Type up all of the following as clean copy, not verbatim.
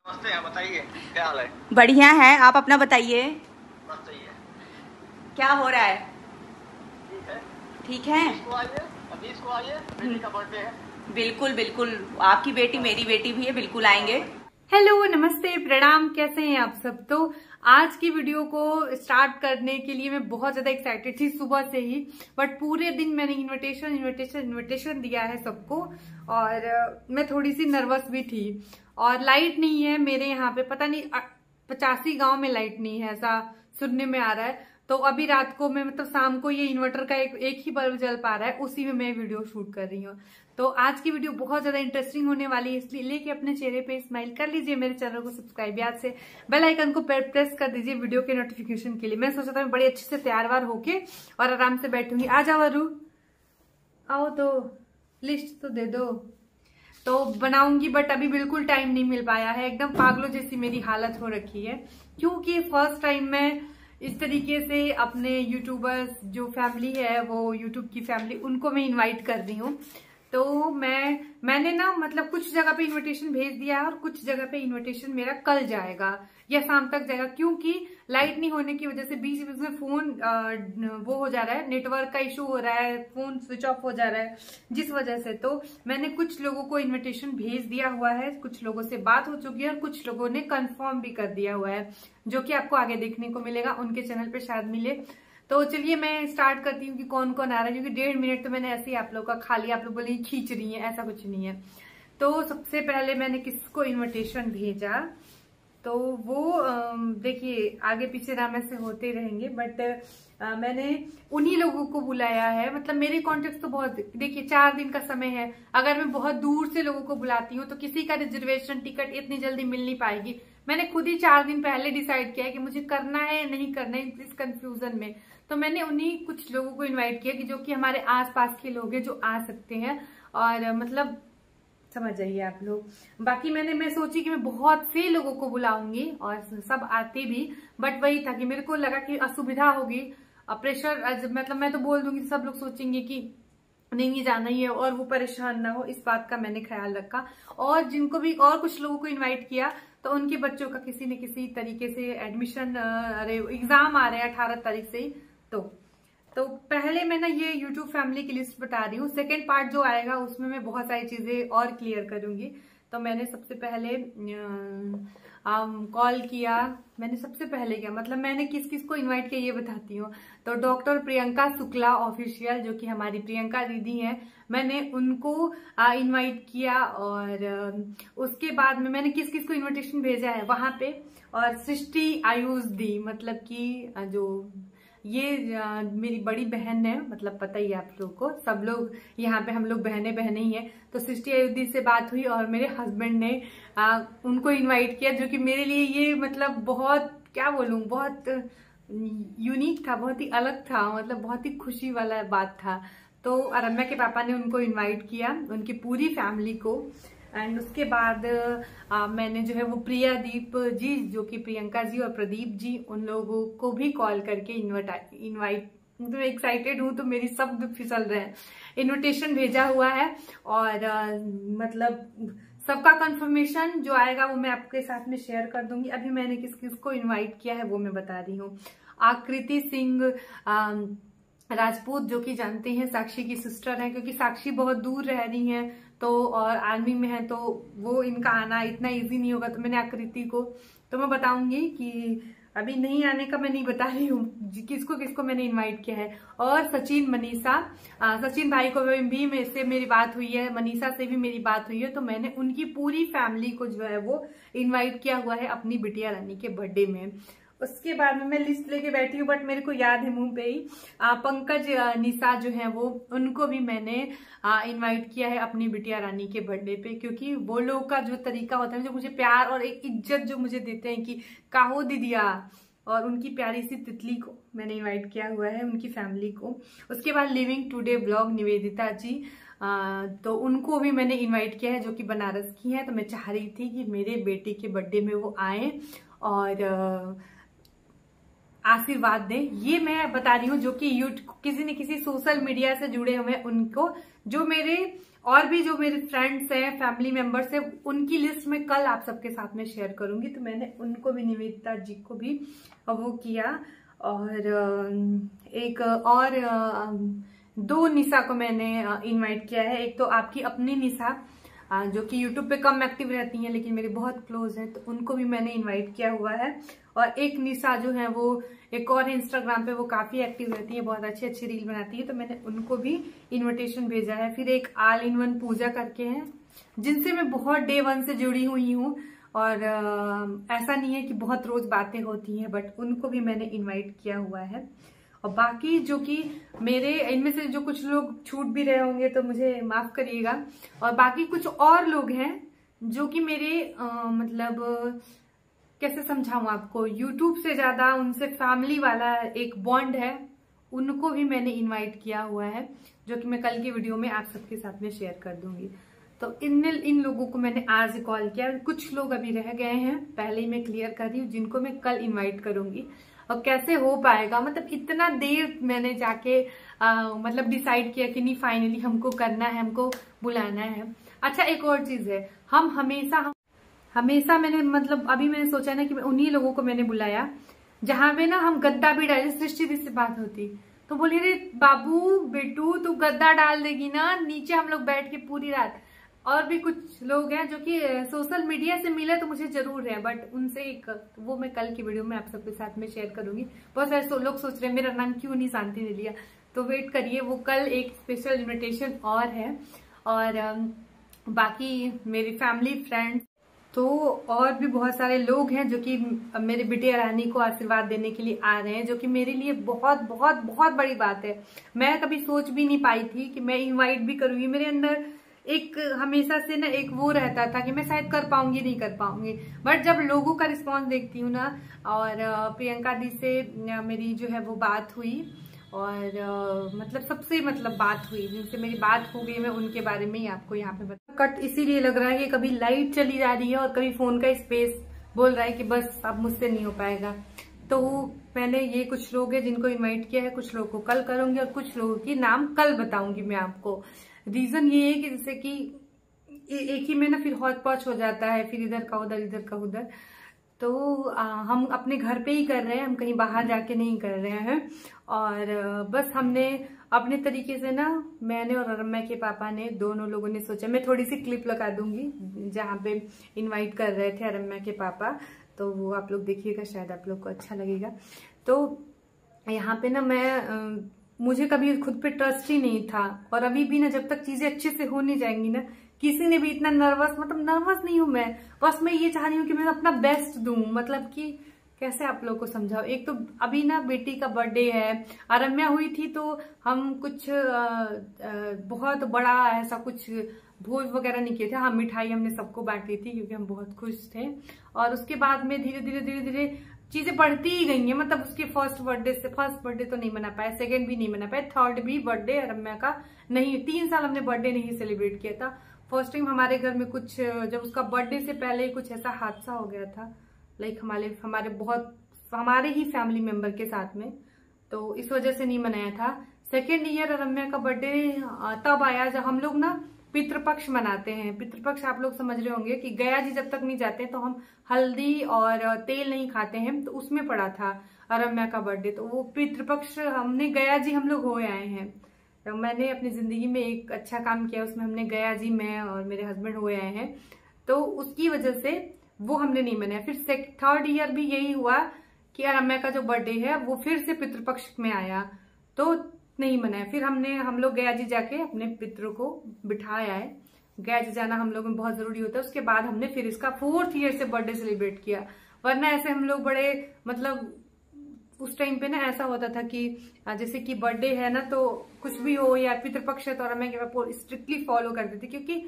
नमस्ते। हैं बताइए, क्या हाल है? बढ़िया है, आप अपना बताइए। बस सही है। क्या हो रहा है? ठीक है। ठीक है। 20 को आइए, बेटी का बर्थडे है। बिल्कुल बिल्कुल, आपकी बेटी हाँ। मेरी बेटी भी है, बिल्कुल हाँ आएंगे। भाई। हेलो, नमस्ते, प्रणाम। कैसे हैं आप सब? तो आज की वीडियो को स्टार्ट करने के लिए मैं बहुत ज्यादा एक्साइटेड थी सुबह से ही। बट पूरे दिन मैंने इनविटेशन इनविटेशन इनविटेशन दिया है सबको। और मैं थोड़ी सी नर्वस भी थी। और लाइट नहीं है मेरे यहाँ पे, पता नहीं 85 गांव में लाइट नहीं है, ऐसा सुनने में आ रहा है। तो अभी रात को मैं मतलब शाम को ये इन्वर्टर का एक ही बल्ब जल पा रहा है, उसी में मैं वीडियो शूट कर रही हूँ। तो आज की वीडियो बहुत ज्यादा इंटरेस्टिंग होने वाली है, इसलिए लेके अपने चेहरे पे स्माइल कर लीजिए। मेरे चैनल को सब्सक्राइब याद से बेल आइकन को प्रेस कर दीजिए वीडियो के नोटिफिकेशन के लिए। मैं सोचा था मैं बड़ी अच्छे से तैयार वार होके और आराम से बैठूंगी। आ जाओ अरू, आओ तो लिस्ट तो दे दो। तो बनाऊंगी, बट अभी बिल्कुल टाइम नहीं मिल पाया है। एकदम पागलों जैसी मेरी हालत हो रखी है, क्योंकि फर्स्ट टाइम मैं इस तरीके से अपने यूट्यूबर्स जो फैमिली है, वो यूट्यूब की फैमिली, उनको मैं इनवाइट कर रही हूँ। तो मैंने ना मतलब कुछ जगह पे इनविटेशन भेज दिया है और कुछ जगह पे इनविटेशन मेरा कल जाएगा या शाम तक जाएगा, क्योंकि लाइट नहीं होने की वजह से बीच बीच में फोन वो हो जा रहा है, नेटवर्क का इशू हो रहा है, फोन स्विच ऑफ हो जा रहा है, जिस वजह से। तो मैंने कुछ लोगों को इनविटेशन भेज दिया हुआ है, कुछ लोगों से बात हो चुकी है और कुछ लोगों ने कंफर्म भी कर दिया हुआ है, जो कि आपको आगे देखने को मिलेगा, उनके चैनल पे शायद मिले। तो चलिए मैं स्टार्ट करती हूँ कि कौन कौन आ रहा है, क्योंकि 1.5 मिनट तो मैंने ऐसे ही आप लोग का खाली, आप लोग बोले खींच रही है, ऐसा कुछ नहीं है। तो सबसे पहले मैंने किसको इनविटेशन भेजा, तो वो देखिए आगे पीछे नाम ऐसे होते रहेंगे, बट मैंने उन्हीं लोगों को बुलाया है। मतलब मेरे कॉन्टेक्ट तो बहुत, देखिए 4 दिन का समय है। अगर मैं बहुत दूर से लोगों को बुलाती हूँ तो किसी का रिजर्वेशन टिकट इतनी जल्दी मिल नहीं पाएगी। मैंने खुद ही 4 दिन पहले डिसाइड किया है कि मुझे करना है या नहीं करना है, इस कंफ्यूजन में। तो मैंने उन्हीं कुछ लोगों को इन्वाइट किया कि जो कि हमारे आसपास के लोग हैं, जो आ सकते हैं। और मतलब समझ जाइए आप लोग। बाकी मैं सोची कि मैं बहुत से लोगों को बुलाऊंगी और सब आते भी, बट वही था कि मेरे को लगा कि असुविधा होगी, प्रेशर, मतलब मैं तो बोल दूंगी, सब लोग सोचेंगे कि नहीं जाना ही है, और वो परेशान ना हो, इस बात का मैंने ख्याल रखा। और जिनको भी और कुछ लोगों को इनवाइट किया, तो उनके बच्चों का किसी न किसी तरीके से एडमिशन, अरे एग्जाम आ रहे हैं 18 तारीख से ही। तो पहले मैं ना ये YouTube फैमिली की लिस्ट बता रही हूँ। सेकेंड पार्ट जो आएगा उसमें मैं बहुत सारी चीजें और क्लियर करूंगी। तो मैंने सबसे पहले कॉल किया। मैंने सबसे पहले क्या मतलब मैंने किस किस को इनवाइट किया ये बताती हूँ। तो डॉक्टर प्रियंका शुक्ला ऑफिशियल, जो कि हमारी प्रियंका दीदी हैं, मैंने उनको इनवाइट किया। और उसके बाद में मैंने किस किस को इनविटेशन भेजा है वहां पे। और सृष्टि आयुष दी, मतलब कि जो ये मेरी बड़ी बहन है, मतलब पता ही है आप लोग को, सब लोग यहाँ पे हम लोग बहने बहने ही हैं। तो सृष्टि अयोध्या से बात हुई और मेरे हस्बैंड ने उनको इनवाइट किया, जो कि मेरे लिए ये मतलब बहुत, क्या बोलूं, बहुत यूनिक था, बहुत ही अलग था, मतलब बहुत ही खुशी वाला बात था। तो रम्या के पापा ने उनको इनवाइट किया, उनकी पूरी फैमिली को। एंड उसके बाद मैंने जो है वो प्रियादीप जी, जो कि प्रियंका जी और प्रदीप जी, उन लोगों को भी कॉल करके इनवाइट, मतलब एक्साइटेड हूं तो मेरी शब्द फिसल रहे हैं, इनविटेशन भेजा हुआ है। और मतलब सबका कंफर्मेशन जो आएगा वो मैं आपके साथ में शेयर कर दूंगी। अभी मैंने किस किस को इनवाइट किया है वो मैं बता रही हूँ। आकृति सिंह राजपूत, जो कि जानते हैं साक्षी की सिस्टर है, क्योंकि साक्षी बहुत दूर रह रही है तो, और आर्मी में है, तो वो इनका आना इतना इजी नहीं होगा। तो मैंने आकृति को, तो मैं बताऊंगी कि अभी नहीं आने का मैं नहीं बता रही हूँ किसको किसको मैंने इनवाइट किया है। और सचिन मनीषा, सचिन भाई को भी से मेरी बात हुई है, मनीषा से भी मेरी बात हुई है। तो मैंने उनकी पूरी फैमिली को जो है वो इनवाइट किया हुआ है अपनी बिटिया रानी के बर्थडे में। उसके बाद में मैं लिस्ट लेके बैठी हूँ, बट मेरे को याद है मुंह पे ही, पंकज निशा जो है वो, उनको भी मैंने इनवाइट किया है अपनी बिटिया रानी के बर्थडे पे, क्योंकि वो लोग का जो तरीका होता है, जो मुझे प्यार और एक इज्जत जो मुझे देते हैं कि काहो दीदिया, और उनकी प्यारी सी तितली को मैंने इनवाइट किया हुआ है, उनकी फैमिली को। उसके बाद लिविंग टुडे ब्लॉग निवेदिता जी, तो उनको भी मैंने इनवाइट किया है, जो कि बनारस की है। तो मैं चाह रही थी कि मेरे बेटे के बर्थडे में वो आए और आशीर्वाद दें। ये मैं बता रही हूँ जो कि किसी न किसी सोशल मीडिया से जुड़े हुए उनको, जो मेरे और भी जो मेरे फ्रेंड्स हैं, फैमिली मेंबर्स हैं, उनकी लिस्ट में कल आप सबके साथ में शेयर करूंगी। तो मैंने उनको भी, निवेदिता जी को भी वो किया, और एक और 2 निशा को मैंने इनवाइट किया है। एक तो आपकी अपनी निशा जो कि यूट्यूब पे कम एक्टिव रहती हैं लेकिन मेरे बहुत क्लोज हैं, तो उनको भी मैंने इनवाइट किया हुआ है। और एक निशा जो है वो एक और इंस्टाग्राम पे वो काफी एक्टिव रहती है, बहुत अच्छी अच्छी रील बनाती है, तो मैंने उनको भी इनविटेशन भेजा है। फिर एक ऑल इन वन पूजा करके हैं, जिनसे मैं बहुत डे 1 से जुड़ी हुई हूँ, और ऐसा नहीं है कि बहुत रोज बातें होती हैं, बट उनको भी मैंने इनवाइट किया हुआ है। और बाकी जो कि मेरे इनमें से जो कुछ लोग छूट भी रहे होंगे तो मुझे माफ करिएगा। और बाकी कुछ और लोग हैं जो कि मेरे मतलब कैसे समझाऊं आपको, यूट्यूब से ज्यादा उनसे फैमिली वाला एक बॉन्ड है, उनको भी मैंने इनवाइट किया हुआ है, जो कि मैं कल की वीडियो में आप सबके साथ में शेयर कर दूंगी। तो इन लोगों को मैंने आज कॉल किया। कुछ लोग अभी रह गए हैं, पहले ही मैं क्लियर कर रही हूँ, जिनको मैं कल इनवाइट करूंगी। और कैसे हो पाएगा, मतलब इतना देर मैंने जाके मतलब डिसाइड किया कि नहीं, फाइनली हमको करना है, हमको बुलाना है। अच्छा, एक और चीज है, हम हमेशा मैंने मतलब अभी मैंने सोचा ना कि मैं उन्हीं लोगों को मैंने बुलाया जहां पे ना हम गद्दा भी डाले। सृष्टि दी से बात होती तो बोली, रे बाबू बेटू तू गद्दा डाल देगी ना, नीचे हम लोग बैठ के पूरी रात। और भी कुछ लोग हैं जो कि सोशल मीडिया से मिले तो मुझे जरूर है, बट उनसे एक वो मैं कल की वीडियो में आप सबके साथ में शेयर करूंगी। बहुत सारे लोग सोच रहे हैं मेरा नाम क्यों नहीं शांति ने लिया, तो वेट करिए, वो कल एक स्पेशल इन्विटेशन और है। और बाकी मेरी फैमिली फ्रेंड्स तो और भी बहुत सारे लोग हैं जो कि मेरे बिटिया रानी को आशीर्वाद देने के लिए आ रहे हैं, जो कि मेरे लिए बहुत बहुत बहुत बड़ी बात है। मैं कभी सोच भी नहीं पाई थी कि मैं इनवाइट भी करूंगी। मेरे अंदर एक हमेशा से ना एक वो रहता था कि मैं शायद कर पाऊंगी नहीं कर पाऊंगी, बट जब लोगों का रिस्पांस देखती हूँ ना, और प्रियंका दी से मेरी जो है वो बात हुई, और मतलब सबसे मतलब बात हुई, जिनसे मेरी बात हो गई, मैं उनके बारे में ही आपको यहाँ पे बता। कट इसीलिए लग रहा है कि कभी लाइट चली जा रही है और कभी फोन का स्पेस बोल रहा है कि बस अब मुझसे नहीं हो पाएगा। तो मैंने ये कुछ लोग हैं जिनको इनवाइट किया है, कुछ लोगों को कल करूंगी और कुछ लोगों की नाम कल बताऊंगी मैं आपको। रीजन ये है कि जैसे कि एक ही में ना फिर हौच पौच हो जाता है, फिर इधर का उधर इधर का उधर, तो हम अपने घर पे ही कर रहे हैं, हम कहीं बाहर जाके नहीं कर रहे हैं। और बस हमने अपने तरीके से ना, मैंने और रम्या के पापा ने, दोनों लोगों ने सोचा, मैं थोड़ी सी क्लिप लगा दूंगी जहाँ पे इनवाइट कर रहे थे रम्या के पापा, तो वो आप लोग देखिएगा, शायद आप लोग को अच्छा लगेगा। तो यहाँ पे ना मुझे कभी खुद पे ट्रस्ट ही नहीं था, और अभी भी ना जब तक चीजें अच्छे से हो नहीं जाएंगी ना, किसी ने भी इतना नर्वस नहीं हूं मैं, बस मैं ये चाह रही हूँ कि मैं अपना बेस्ट दूं। मतलब कि कैसे आप लोगों को समझाओ, एक तो अभी ना बेटी का बर्थडे है, रम्या हुई थी तो हम कुछ बहुत बड़ा ऐसा कुछ भोज वगैरह नहीं किए थे। हाँ, मिठाई हमने सबको बांटी थी क्योंकि हम बहुत खुश थे। और उसके बाद में धीरे धीरे चीजें बढ़ती ही गई हैं। मतलब उसके फर्स्ट बर्थडे तो नहीं मना पाए, सेकंड भी नहीं मना पाए, थर्ड भी बर्थडे रम्या का नहीं, 3 साल हमने बर्थडे नहीं सेलिब्रेट किया था। फर्स्ट टाइम हमारे घर में कुछ, जब उसका बर्थडे से पहले कुछ ऐसा हादसा हो गया था, लाइक हमारे ही फैमिली मेंबर के साथ में, तो इस वजह से नहीं मनाया था। सेकेंड ईयर रम्या का बर्थडे तब आया जब हम लोग ना पितृपक्ष मनाते हैं। पितृपक्ष आप लोग समझ रहे होंगे कि गया जी जब तक नहीं जाते तो हम हल्दी और तेल नहीं खाते हैं, तो उसमें पड़ा था रम्या का बर्थडे। तो वो पितृपक्ष हमने गया जी हम लोग हो आए हैं। तो मैंने अपनी जिंदगी में एक अच्छा काम किया, उसमें हमने गया जी, मैं और मेरे हस्बैंड हो आए हैं, तो उसकी वजह से वो हमने नहीं मनाया। फिर थर्ड ईयर भी यही हुआ कि रम्या का जो बर्थडे है वो फिर से पितृपक्ष में आया, तो नहीं मनाया। फिर हम लोग गया जी जाके अपने पितरों को बिठाया है। गया जी जाना हम लोग में बहुत जरूरी होता है। उसके बाद हमने फिर इसका 4th ईयर से बर्थडे सेलिब्रेट किया। वरना ऐसे हम लोग बड़े मतलब उस टाइम पे ना ऐसा होता था कि जैसे कि बर्थडे है ना, तो कुछ भी हो या पितृपक्ष है तो रम्या के स्ट्रिक्टली फॉलो करते थे, क्योंकि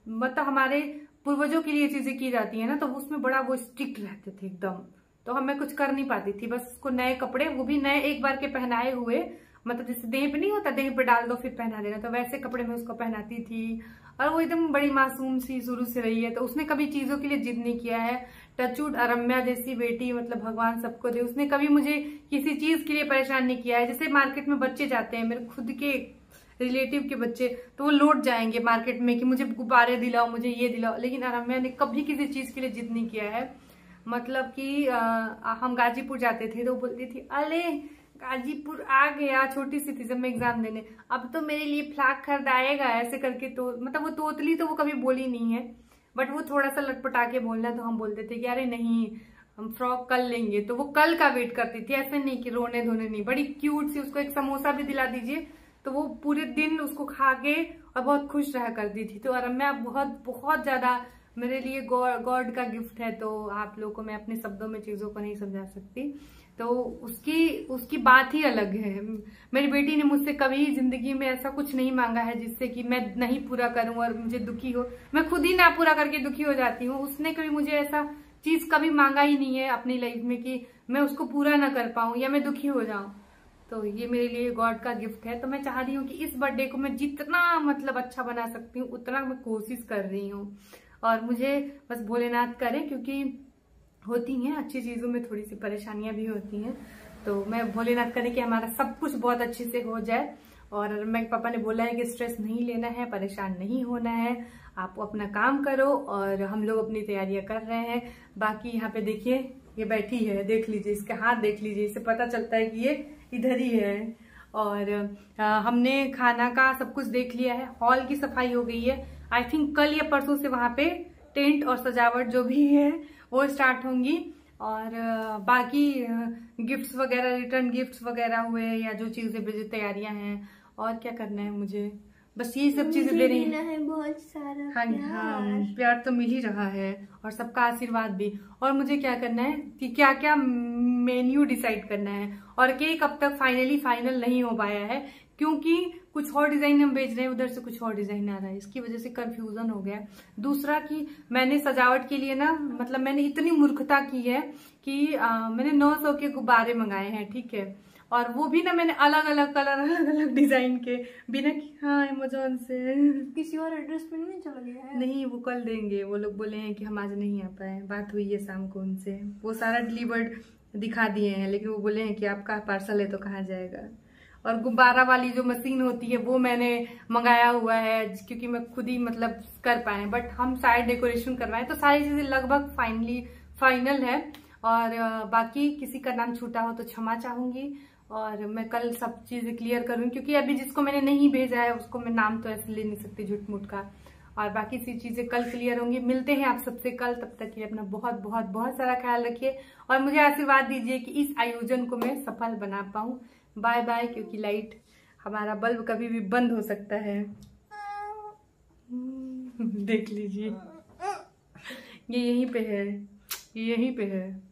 मतलब हमारे पूर्वजों के लिए चीजें की जाती है ना, तो उसमें बड़ा वो स्ट्रिक्ट रहते थे एकदम। तो हमें कुछ कर नहीं पाती थी, बस उसको नए कपड़े, वो भी नए एक बार के पहनाए हुए, मतलब जैसे देह पे नहीं होता, देह पे डाल दो फिर पहना देना, तो वैसे कपड़े में उसको पहनाती थी। और वो एकदम बड़ी मासूम सी शुरू से रही है, तो उसने कभी चीजों के लिए जिद नहीं किया है। टचवुड रम्या जैसी बेटी मतलब भगवान सबको दे, उसने कभी मुझे किसी चीज के लिए परेशान नहीं किया है। जैसे मार्केट में बच्चे जाते हैं, मेरे खुद के रिलेटिव के बच्चे, तो वो लौट जाएंगे मार्केट में कि मुझे गुब्बारे दिलाओ, मुझे ये दिलाओ। लेकिन अरम्या ने कभी किसी चीज के लिए जिद नहीं किया है। मतलब कि हम गाजीपुर जाते थे तो बोलती थी अरे गाजीपुर आ गया, छोटी सी थी जब मैं एग्जाम देने, अब तो मेरे लिए फ्रॉक खरीदाएगा ऐसे करके। तो मतलब वो तोतली तो वो कभी बोली नहीं है, बट वो थोड़ा सा लटपटा के बोलना, तो हम बोलते थे कि अरे नहीं हम फ्रॉक कल लेंगे। तो वो कल का वेट करती थी, ऐसे नहीं कि रोने धोने नहीं। बड़ी क्यूट सी, उसको एक समोसा भी दिला दीजिए तो वो पूरे दिन उसको खा के और बहुत खुश रहा करती थी। तो अरम्या बहुत बहुत ज्यादा मेरे लिए गॉड का गिफ्ट है। तो आप लोगों को मैं अपने शब्दों में चीजों को नहीं समझा सकती। तो उसकी बात ही अलग है। मेरी बेटी ने मुझसे कभी जिंदगी में ऐसा कुछ नहीं मांगा है जिससे कि मैं नहीं पूरा करूं और मुझे दुखी हो। मैं खुद ही ना पूरा करके दुखी हो जाती हूँ। उसने कभी मुझे ऐसा चीज कभी मांगा ही नहीं है अपनी लाइफ में कि मैं उसको पूरा ना कर पाऊं या मैं दुखी हो जाऊं। तो ये मेरे लिए गॉड का गिफ्ट है। तो मैं चाह रही हूँ कि इस बर्थडे को मैं जितना मतलब अच्छा बना सकती हूँ उतना मैं कोशिश कर रही हूँ। और मुझे बस भोलेनाथ करे, क्योंकि होती हैं अच्छी चीजों में थोड़ी सी परेशानियां भी होती हैं। तो मैं भोलेनाथ करे कि हमारा सब कुछ बहुत अच्छे से हो जाए। और मेरे पापा ने बोला है कि स्ट्रेस नहीं लेना है, परेशान नहीं होना है, आप अपना काम करो। और हम लोग अपनी तैयारियां कर रहे हैं। बाकी यहाँ पे देखिए ये बैठी है, देख लीजिए इसके हाथ देख लीजिए, इससे पता चलता है कि ये इधर ही है। और हमने खाना का सब कुछ देख लिया है, हॉल की सफाई हो गई है। आई थिंक कल या परसों से वहां पे टेंट और सजावट जो भी है वो स्टार्ट होंगी। और बाकी गिफ्ट्स वगैरह, रिटर्न गिफ्ट्स वगैरह हुए या जो चीजें जो तैयारियां हैं, और क्या करना है मुझे, बस ये सब चीजें दे रही है बहुत सारा हाँ हाँ, प्यार तो मिल ही रहा है और सबका आशीर्वाद भी। और मुझे क्या करना है कि क्या क्या मेन्यू डिसाइड करना है। और केक अब तक फाइनल नहीं हो पाया है, क्योंकि कुछ और डिजाइन हम भेज रहे हैं, उधर से कुछ और डिजाइन आ रहा है, इसकी वजह से कंफ्यूजन हो गया। दूसरा कि मैंने सजावट के लिए ना, मतलब मैंने इतनी मूर्खता की है कि मैंने 900 के गुब्बारे मंगाए हैं, ठीक है। और वो भी ना मैंने अलग अलग कलर, अलग अलग डिजाइन के, बिना हाँ अमेज़न से। किसी और एड्रेस पे नहीं चला गया है? नहीं, वो कल देंगे। वो लोग बोले हैं कि हम आज नहीं आ पाए, बात हुई है शाम को उनसे। वो सारा डिलीवर्ड दिखा दिए हैं, लेकिन वो बोले हैं कि आपका पार्सल है तो कहाँ जाएगा। और गुब्बारा वाली जो मशीन होती है वो मैंने मंगाया हुआ है, क्योंकि मैं खुद ही मतलब कर पाए। बट हम साइड डेकोरेशन करवाएं, तो सारी चीजें लगभग फाइनल है। और बाकी किसी का नाम छूटा हो तो क्षमा चाहूंगी। और मैं कल सब चीजें क्लियर करूंगी, क्योंकि अभी जिसको मैंने नहीं भेजा है उसको मैं नाम तो ऐसे ले नहीं सकती झूठ मूठ का। और बाकी सी चीजें कल क्लियर होंगी। मिलते हैं आप सबसे कल, तब तक के लिए अपना बहुत बहुत बहुत सारा ख्याल रखिए और मुझे आशीर्वाद दीजिए कि इस आयोजन को मैं सफल बना पाऊं। बाय बाय, क्योंकि लाइट, हमारा बल्ब कभी भी बंद हो सकता है। देख लीजिए ये यहीं पे है, ये यहीं पे है।